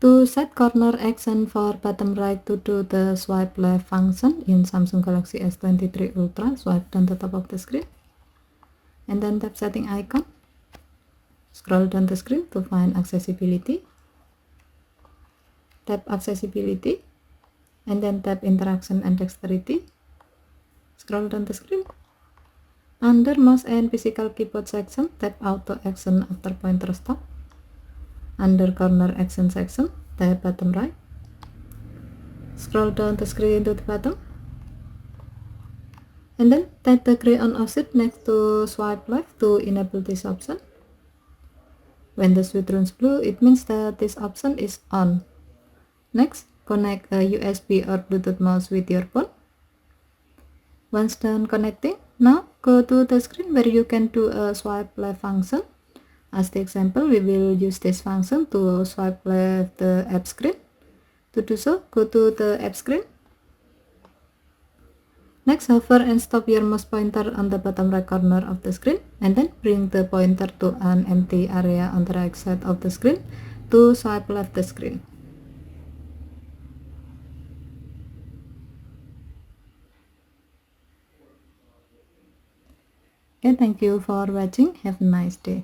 To set corner action for bottom right to do the swipe left function in Samsung Galaxy S23 Ultra, swipe down the top of the screen and then tap setting icon. Scroll down the screen to find accessibility. Tap accessibility and then tap interaction and dexterity. Scroll down the screen. Under mouse and physical keyboard section, tap auto action after pointer stop. Under corner action section, tap bottom right. Scroll down the screen to the bottom. And then tap the gray on offset next to swipe left to enable this option. When the switch turns blue, it means that this option is on. Next, connect a USB or Bluetooth mouse with your phone. Once done connecting, now go to the screen where you can do a swipe left function. As the example, we will use this function to swipe left the app screen. To do so, go to the app screen. Next, hover and stop your mouse pointer on the bottom right corner of the screen and then bring the pointer to an empty area on the right side of the screen to swipe left the screen. Okay, thank you for watching. Have a nice day.